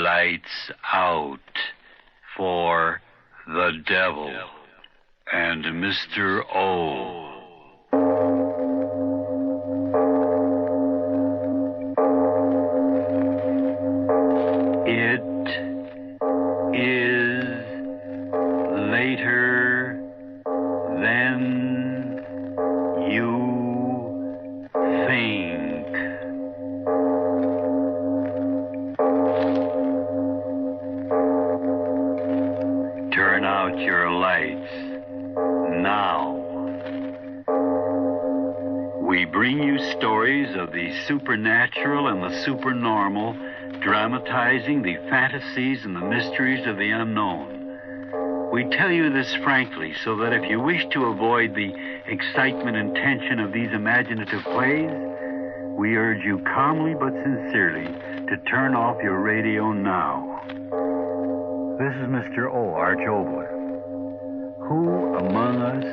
Lights out for the devil and Mr. O. It is later than you think. Turn out your lights now. We bring you stories of the supernatural and the supernormal, dramatizing the fantasies and the mysteries of the unknown. We tell you this frankly so that if you wish to avoid the excitement and tension of these imaginative plays, we urge you calmly but sincerely to turn off your radio now. This is Mr. O, Arch Obler. Who among us,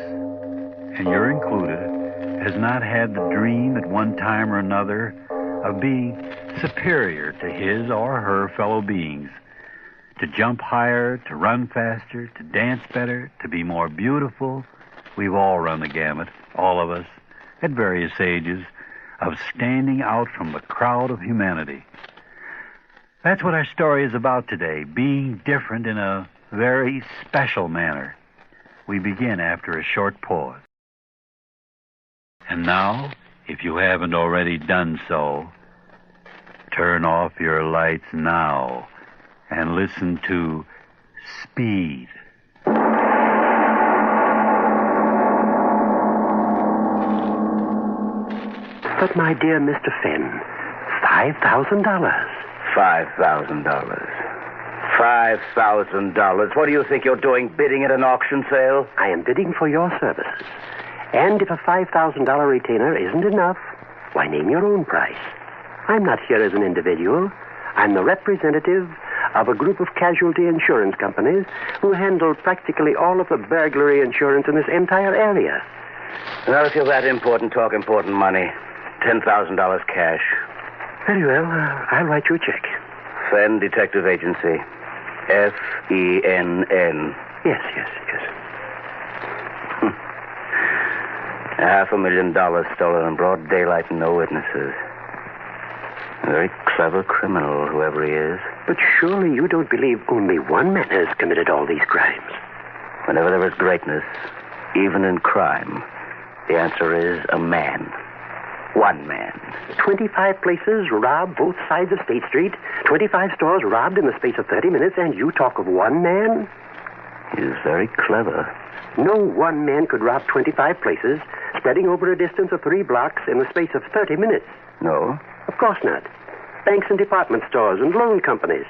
and you're included, has not had the dream at one time or another of being superior to his or her fellow beings? To jump higher, to run faster, to dance better, to be more beautiful. We've all run the gamut, all of us, at various ages, of standing out from the crowd of humanity. That's what our story is about today, being different in a very special manner. We begin after a short pause. And now, if you haven't already done so, turn off your lights now and listen to Speed. But, my dear Mr. Fenn, $5,000. $5,000. $5,000. What do you think you're doing, bidding at an auction sale? I am bidding for your services. And if a $5,000 retainer isn't enough, why, name your own price. I'm not here as an individual. I'm the representative of a group of casualty insurance companies who handle practically all of the burglary insurance in this entire area. Well, if you're that important, talk important money. $10,000 cash. Very well. I'll write you a check. Fenn Detective Agency. Fenn. Yes. $500,000 stolen in broad daylight and no witnesses. A very clever criminal, whoever he is. But surely you don't believe only one man has committed all these crimes. Whenever there is greatness, even in crime, the answer is a man. One man. 25 places robbed both sides of State Street, 25 stores robbed in the space of 30 minutes, and you talk of one man? He's very clever. No one man could rob 25 places, spreading over a distance of 3 blocks in the space of 30 minutes. No? Of course not. Banks and department stores and loan companies.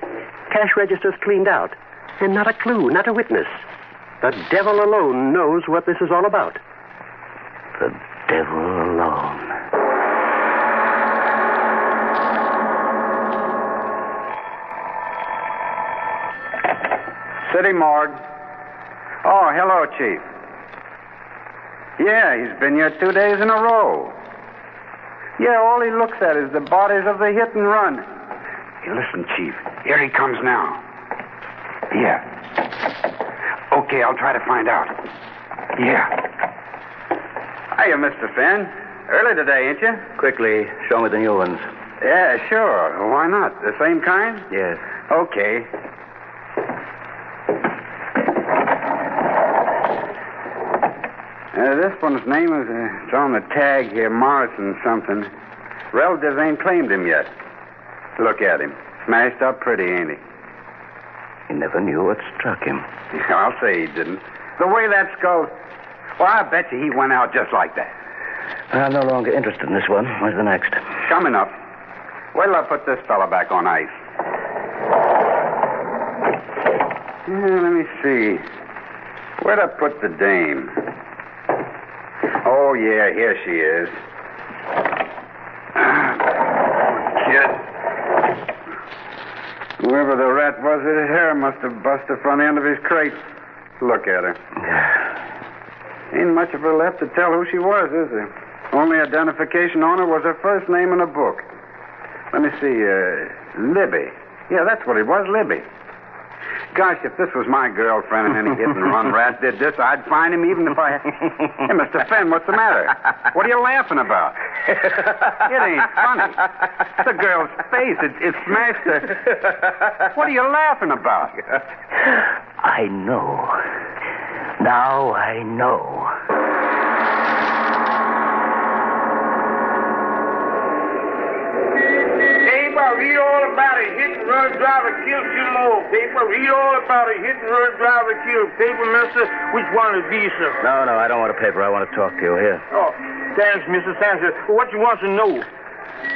Cash registers cleaned out. And not a clue, not a witness. The devil alone knows what this is all about. The devil alone. City morgue. Oh, hello, Chief. Yeah, he's been here 2 days in a row. Yeah, all he looks at is the bodies of the hit and run. Hey, listen, Chief. Here he comes now. Yeah. Okay, I'll try to find out. Yeah. Hiya, Mr. Fenn. Early today, ain't you? Quickly, show me the new ones. Yeah, sure. Why not? The same kind? Yes. Okay. This one's name is, it's on the tag here, Morrison something. Relatives ain't claimed him yet. Look at him. Smashed up pretty, ain't he? He never knew what struck him. I'll say he didn't. The way that skull... Well, I bet you he went out just like that. I'm no longer interested in this one. Where's the next? Coming up. Wait till I put this fella back on ice. Let me see. Where'd I put the dame? Oh, yeah, here she is. Kid. Whoever the rat was, his hair must have busted the front end of his crate. Look at her. Ain't much of her left to tell who she was, is there? Only identification on her was her first name in a book. Let me see, Libby. Yeah, that's what it was, Libby. Gosh, if this was my girlfriend and any hit-and-run rat did this, I'd find him even if I... Hey, Mr. Fenn, what's the matter? What are you laughing about? It ain't funny. The girl's face, it smashed her. What are you laughing about? I know. Now I know. Read all about a hit-and-run driver killed two more. Paper, read all about a hit-and-run driver killed. Paper, mister, which one is these, sir? No, I don't want a paper. I want to talk to you. Here. Oh, thanks, Mr. Sanchez. What you want to know?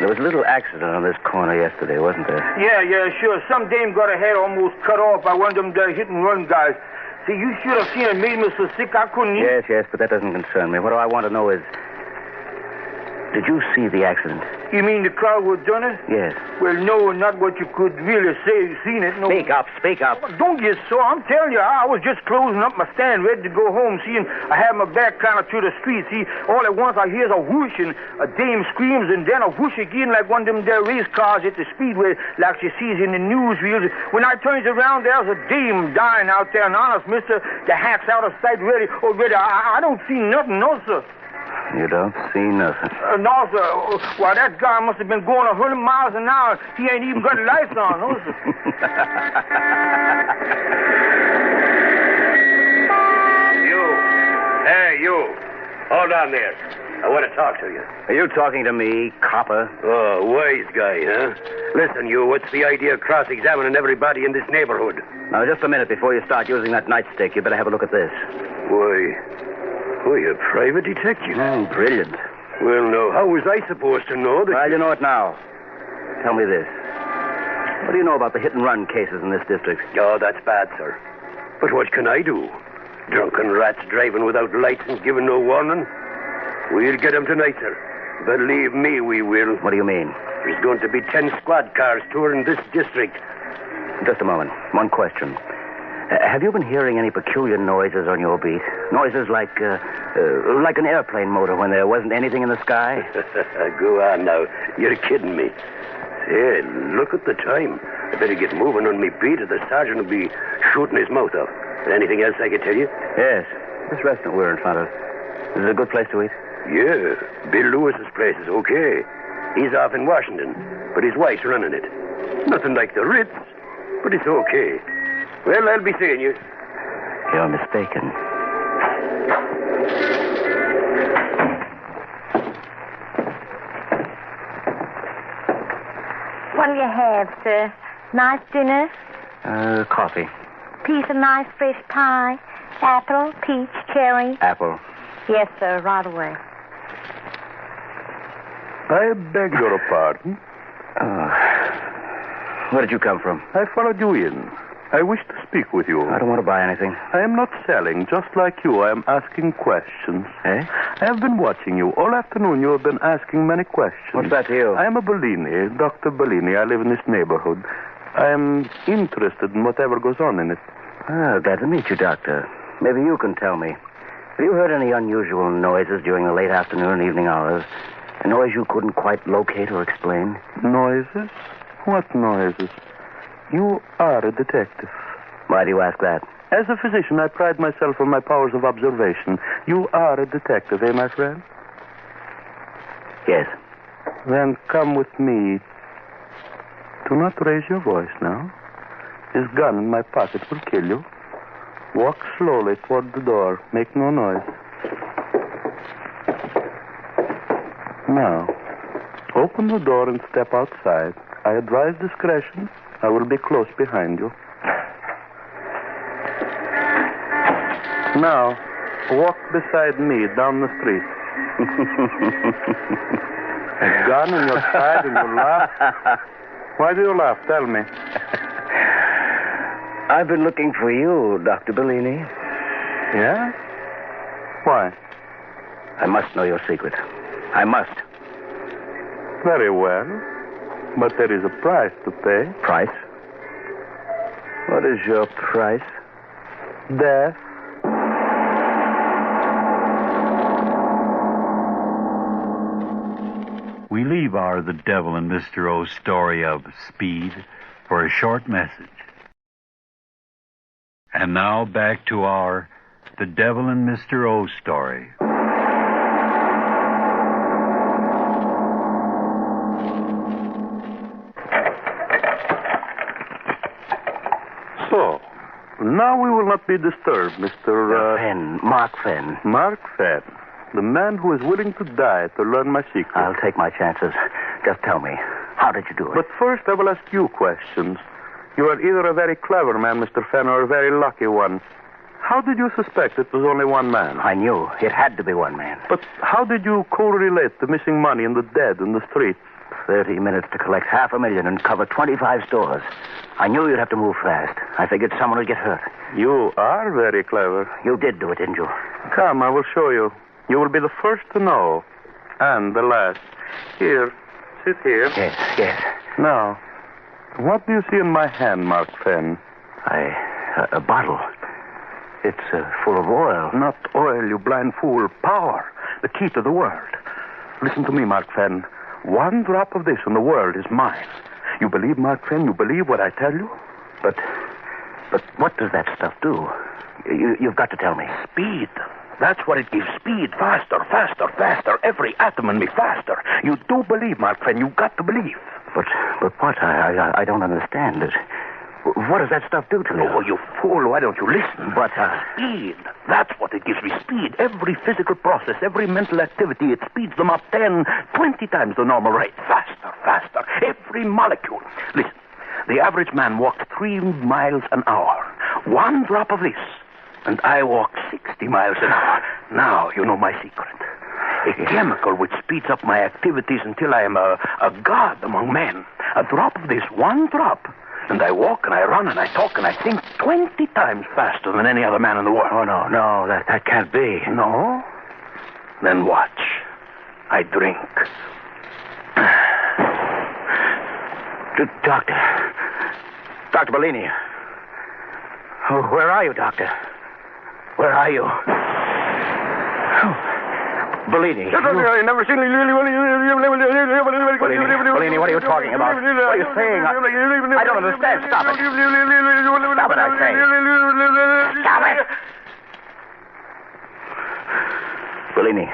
There was a little accident on this corner yesterday, wasn't there? Yeah, sure. Some dame got her head almost cut off by one of them there hit-and-run guys. See, you should have seen it made me so sick I couldn't eat. Yes, but that doesn't concern me. What I want to know is, did you see the accident? You mean the car was done it? Yes. Well, no, not what you could really say. Seen it, no. Speak up. Don't get sore. I'm telling you, I was just closing up my stand, ready to go home. Seeing I have my back kind of to the street. See, all at once I hears a whoosh and a dame screams and then a whoosh again like one of them there race cars at the speedway like she sees in the newsreels. When I turns around, there's a dame dying out there. And honest, mister, the hack's out of sight already. I don't see nothing, no, sir. You don't see nothing. No, sir. Why, that guy must have been going 100 miles an hour. He ain't even got lights on, no, sir. You. Hold on there. I want to talk to you. Are you talking to me, copper? Oh, wise guy, huh? Listen, what's the idea of cross-examining everybody in this neighborhood? Now, just a minute before you start using that nightstick, you better have a look at this. Why, you're a private detective. Brilliant. Well, now, how was I supposed to know that... Well, you know it now. Tell me this. What do you know about the hit-and-run cases in this district? Oh, that's bad, sir. But what can I do? Drunken rats driving without lights and giving no warning? We'll get them tonight, sir. Believe me, we will. What do you mean? There's going to be 10 squad cars touring this district. Just a moment. One question. Have you been hearing any peculiar noises on your beat? Noises like an airplane motor when there wasn't anything in the sky? Go on now. You're kidding me. Hey, look at the time. I better get moving on me beat or the sergeant will be shooting his mouth off. Anything else I can tell you? Yes. This restaurant we're in front of. Is it a good place to eat? Yeah. Bill Lewis's place is okay. He's off in Washington, but his wife's running it. Nothing like the Ritz, but it's okay. Well, I'll be seeing you. You're mistaken. What'll you have, sir? Nice dinner? Coffee. Piece of nice fresh pie? Apple, peach, cherry? Apple. Yes, sir, right away. I beg your pardon. Where did you come from? I followed you in. I wish to speak with you. I don't want to buy anything. I am not selling, just like you. I am asking questions. Eh? I have been watching you. All afternoon you have been asking many questions. What's that to you? I am a Bellini, Dr. Bellini. I live in this neighborhood. I am interested in whatever goes on in it. Glad to meet you, Doctor. Maybe you can tell me. Have you heard any unusual noises during the late afternoon and evening hours? A noise you couldn't quite locate or explain? Noises? What noises? You are a detective. Why do you ask that? As a physician, I pride myself on my powers of observation. You are a detective, eh, my friend? Yes. Then come with me. Do not raise your voice now. This gun in my pocket will kill you. Walk slowly toward the door. Make no noise. Now, open the door and step outside. I advise discretion. I will be close behind you. Now, walk beside me down the street. A gun in your side and you laugh? Why do you laugh? Tell me. I've been looking for you, Dr. Bellini. Yeah? Why? I must know your secret. I must. Very well. But there is a price to pay. Price? What is your price? Death. We leave our The Devil and Mr. O story of speed, for a short message. And now back to our The Devil and Mr. O story. So, now we will not be disturbed, Mr. Fenn, Mark Fenn. Mark Fenn, the man who is willing to die to learn my secret. I'll take my chances. Just tell me, how did you do it? But first, I will ask you questions. You are either a very clever man, Mr. Fenn, or a very lucky one. How did you suspect it was only one man? I knew. It had to be one man. But how did you correlate the missing money and the dead in the street? 30 minutes to collect $500,000 and cover 25 stores. I knew you'd have to move fast. I figured someone would get hurt. You are very clever. You did do it, didn't you? Come, I will show you. You will be the first to know. And the last. Here. Sit here. Yes. Now, what do you see in my hand, Mark Fenn? A bottle. It's full of oil. Not oil, you blind fool. Power. The key to the world. Listen to me, Mark Fenn. One drop of this and the world is mine. You believe, Mark Fenn? You believe what I tell you? But what does that stuff do? You've got to tell me. Speed. That's what it gives. Speed. Faster. Every atom in me faster. You do believe, Mark Fenn. You've got to believe. But what? I don't understand it. What does that stuff do to you? Oh, you fool. Why don't you listen? But, Speed. That's what it gives me. Speed. Every physical process, every mental activity, it speeds them up 10, 20 times the normal rate. Faster. Every molecule. Listen. The average man walks 3 miles an hour. One drop of this, and I walk 60 miles an hour. Now you know my secret. A chemical which speeds up my activities until I am a god among men. A drop of this, one drop, and I walk and I run and I talk and I think 20 times faster than any other man in the world. Oh, no, that can't be. No? Then watch. I drink. Dr. Bellini. Oh, where are you, Doctor? Where are you? Oh, Bellini. I've never seen Bellini, what are you talking about? What are you saying? I don't understand. Stop it. Stop it, I say. Stop it. Bellini,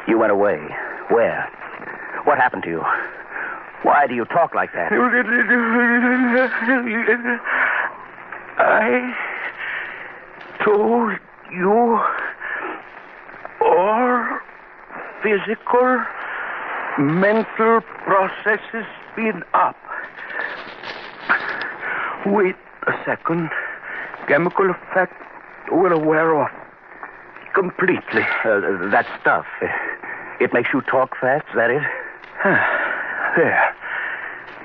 you went away. Where? What happened to you? Why do you talk like that? I told you all physical, mental processes speed up. Wait a second. Chemical effect will wear off completely. That stuff, it makes you talk fast, is that it? There.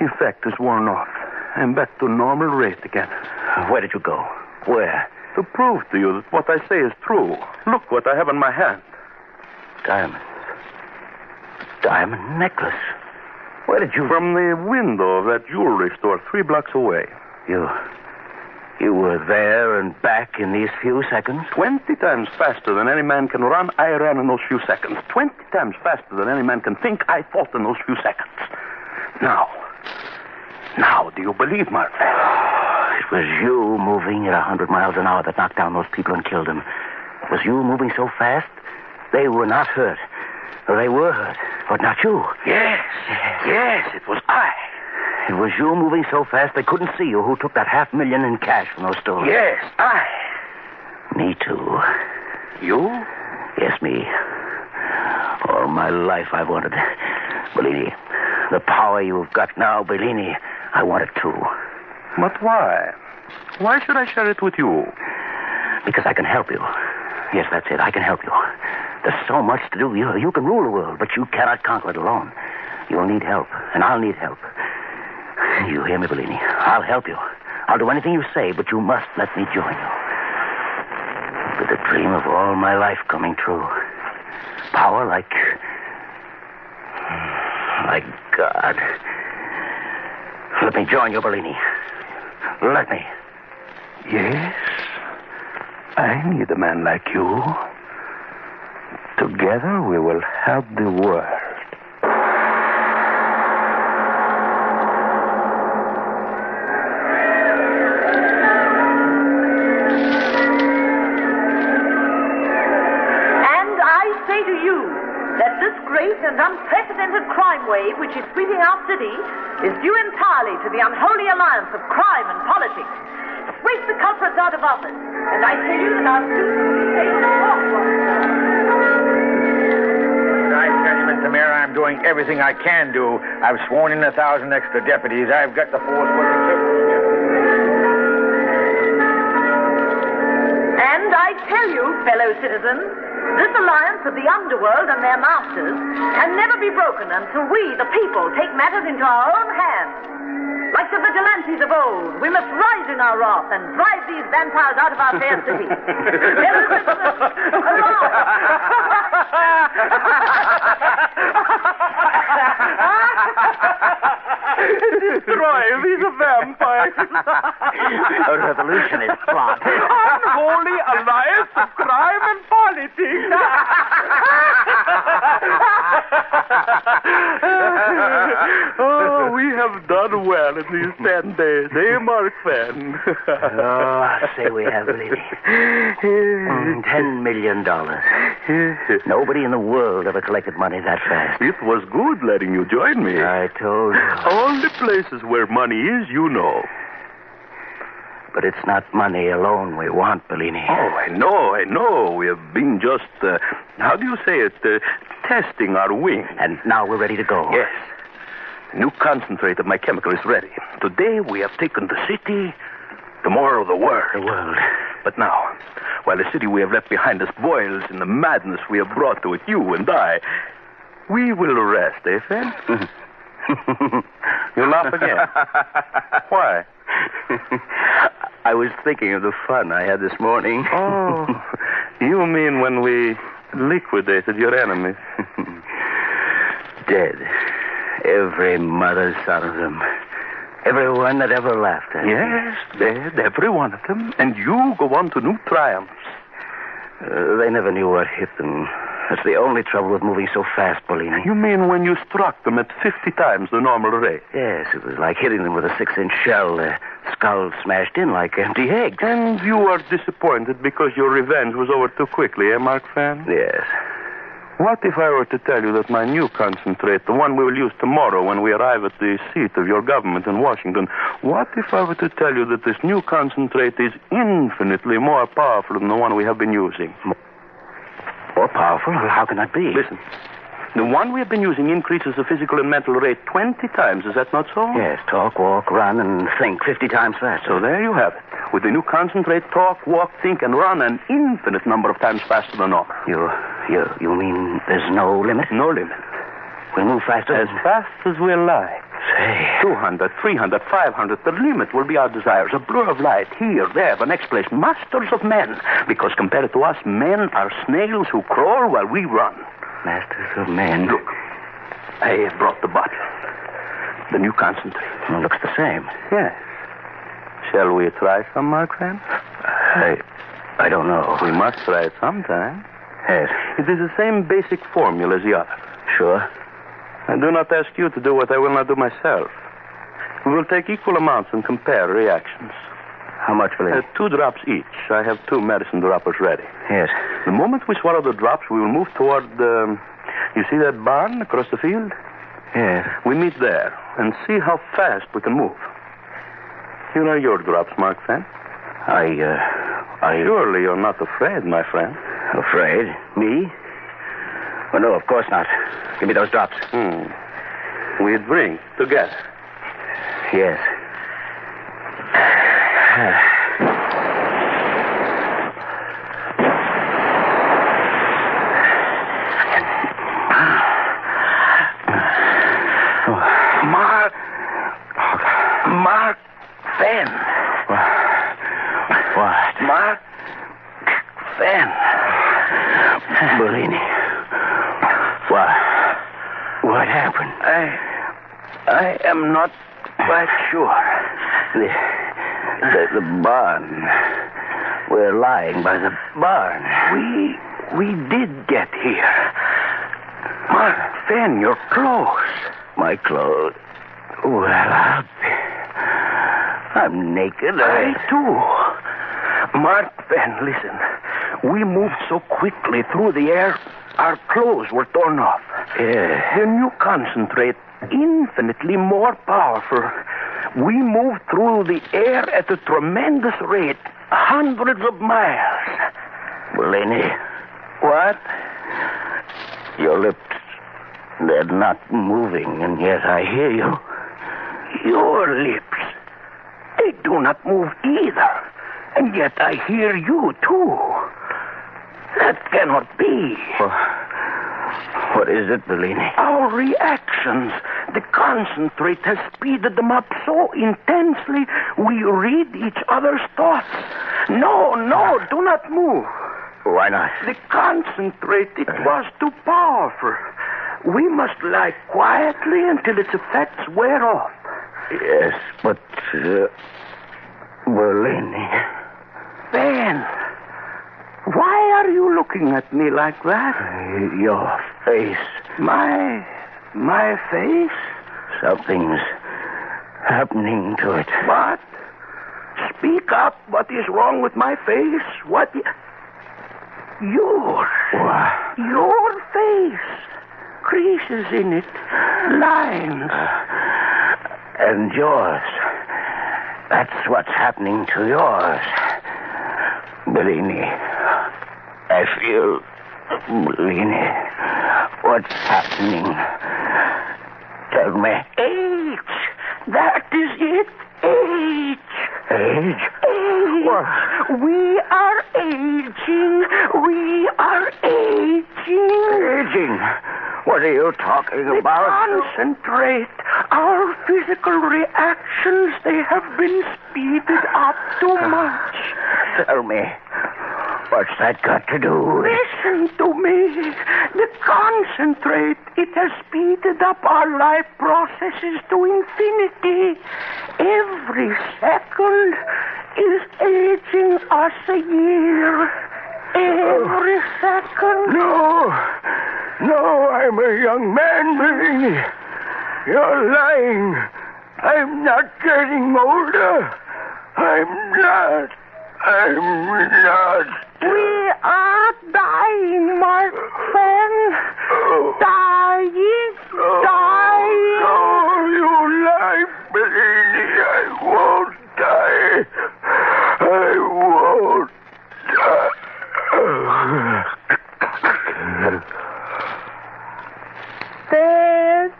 Effect is worn off. I'm back to normal rate again. Where did you go? Where? To prove to you that what I say is true. Look what I have in my hand. Diamonds. Diamond necklace. Where did you... From the window of that jewelry store 3 blocks away. You were there and back in these few seconds? 20 times faster than any man can run, I ran in those few seconds. 20 times faster than any man can think, I thought in those few seconds. Now, do you believe, Mark? It was you moving at 100 miles an hour that knocked down those people and killed them. It was you moving so fast, they were not hurt. Or they were hurt, but not you. Yes, it was I. It was you moving so fast they couldn't see you who took that $500,000 in cash from those stores. Yes, I. Me too. You? Yes, me. All my life I wanted. Bellini, the power you've got now, Bellini, I want it too. But why? Why should I share it with you? Because I can help you. Yes, that's it. I can help you. There's so much to do. You can rule the world, but you cannot conquer it alone. You'll need help, and I'll need help. You hear me, Bellini? I'll help you. I'll do anything you say, but you must let me join you. With the dream of all my life coming true. Power like God. Let me join you, Bellini. Let me. Yes, I need a man like you. Together we will help the world. our city is due entirely to the unholy alliance of crime and politics. Sweep the culprits out of office, and I tell you that our students will be able to walk once more. I tell you, Mr. Mayor, I'm doing everything I can do. I've sworn in 1,000 extra deputies. I've got the force working surplus. And I tell you, fellow citizens, this alliance of the underworld and their masters can never be broken until we, the people, take matters into our own hands. Like the vigilantes of old, we must rise in our wrath and drive these vampires out of our fair city. Fellow citizens, Destroy these vampires. A revolutionist plot. Unholy alliance of crime and politics. Oh, we have done well in these 10 days, eh, Mark Fenn? Oh, I say we have, Lady. $10 million. Nobody in the world ever collected money that fast. It was good letting you join me. I told you. All the places where money is, you know. But it's not money alone we want, Bellini. Oh, I know. We have been just, how do you say it, testing our wing. And now we're ready to go. Yes. The new concentrate of my chemical is ready. Today we have taken the city, tomorrow the world. The world. But now, while the city we have left behind us boils in the madness we have brought to it, you and I, we will rest, eh, Fenn? You laugh again. Why? I was thinking of the fun I had this morning. Oh, you mean when we liquidated your enemies? Dead. Every mother's son of them. Everyone that ever laughed at me. Yes, dead, every one of them. And you go on to new triumphs. They never knew what hit them. That's the only trouble with moving so fast, Bellini. You mean when you struck them at 50 times the normal rate? Yes, it was like hitting them with a 6-inch shell. Their skulls smashed in like empty eggs. And you are disappointed because your revenge was over too quickly, eh, Mark Fenn? Yes. What if I were to tell you that my new concentrate, the one we will use tomorrow when we arrive at the seat of your government in Washington, what if I were to tell you that this new concentrate is infinitely more powerful than the one we have been using? More powerful? How can that be? Listen. The one we have been using increases the physical and mental rate 20 times. Is that not so? Yes, talk, walk, run, and think 50 times faster. So there you have it. With the new concentrate, talk, walk, think, and run an infinite number of times faster than normal. You mean there's no limit? No limit. We'll move faster? As fast as we like. Say. 200, 300, 500. The limit will be our desires. A blur of light. Here, there, the next place. Masters of men. Because compared to us, men are snails who crawl while we run. Masters of men. Look, I have brought the bottle. The new concentrate. It looks the same. Yes. Shall we try some, Mark Fenn? I don't know. We must try it sometime. Yes. It is the same basic formula as the other. Sure. I do not ask you to do what I will not do myself. We will take equal amounts and compare reactions. How much will it? 2 drops each. I have 2 medicine droppers ready. Yes. The moment we swallow the drops, we will move toward the... You see that barn across the field? Yes. We meet there and see how fast we can move. Here are your drops, Mark Fenn. Surely you're not afraid, my friend. Afraid? Me? Well, no, of course not. Give me those drops. We drink together. Yes. Mark Fenn. What? Mark Fenn. Bellini. What happened? I am not quite sure. The barn. We're lying by the barn. We did get here. Mark Fenn, your clothes. My clothes. Well, I'm naked. I too. Mark Fenn, listen. We moved so quickly through the air, our clothes were torn off. Yeah. The new concentrate infinitely more powerful. We move through the air at a tremendous rate, hundreds of miles. Bellini, What? your lips, they're not moving, and yet I hear you. Your lips, they do not move either. And yet I hear you, too. That cannot be. What is it, Bellini? Our reactions, the concentrate has speeded them up so intensely we read each other's thoughts. No, do not move. Why not? The concentrate, it was too powerful. We must lie quietly until its effects wear off. Yes, but, Bellini. Ben, why are you looking at me like that? Your face. My face? Something's happening to it. What? Speak up. What is wrong with my face? What? Yours. What? Your face. Creases in it. Lines. And yours. That's what's happening to yours. Bellini. I feel... Bellini. What's happening? Tell me. Age. That is it. Age. Age? Age. What? We are aging. We are aging. Aging? What are you talking about? Concentrate. Our physical reactions, they have been speeded up too much. Tell me, what's that got to do with... Listen to me. The concentrate, it has speeded up our life processes to infinity. Every second is aging us a year. Every second. No, I'm a young man, Bellini. You're lying. I'm not getting older. I'm not. We are dying, my friend. Dying. No, you lie, Bellini. I won't die. I won't die. Dead.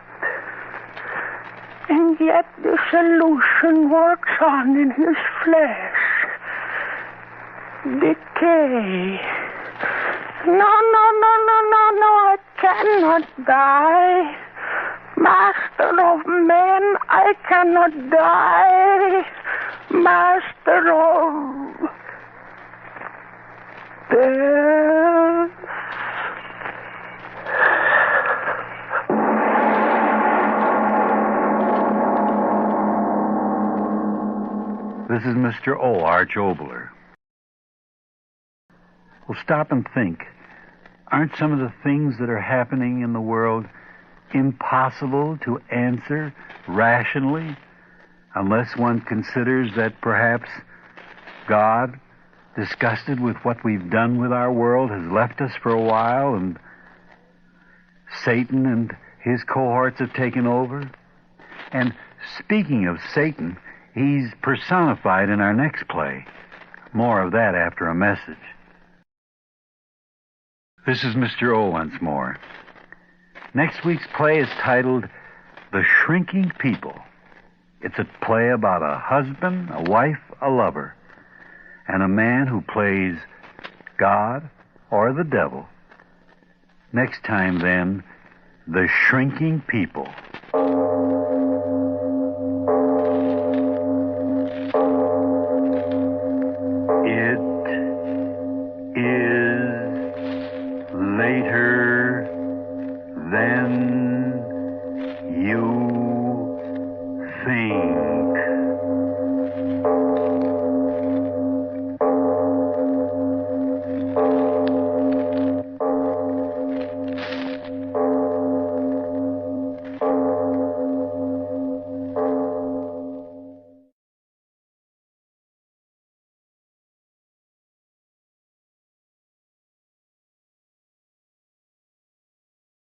And yet the solution works on in his flesh. Decay. No, I cannot die. Master of men, I cannot die. Master of death. This is Mr. O. Arch Obler. Well, stop and think. Aren't some of the things that are happening in the world impossible to answer rationally unless one considers that perhaps God, disgusted with what we've done with our world, has left us for a while, and Satan and his cohorts have taken over? And speaking of Satan, he's personified in our next play. More of that after a message. This is Mr. O once more. Next week's play is titled The Shrinking People. It's a play about a husband, a wife, a lover, and a man who plays God or the devil. Next time, then, The Shrinking People. Later than you think.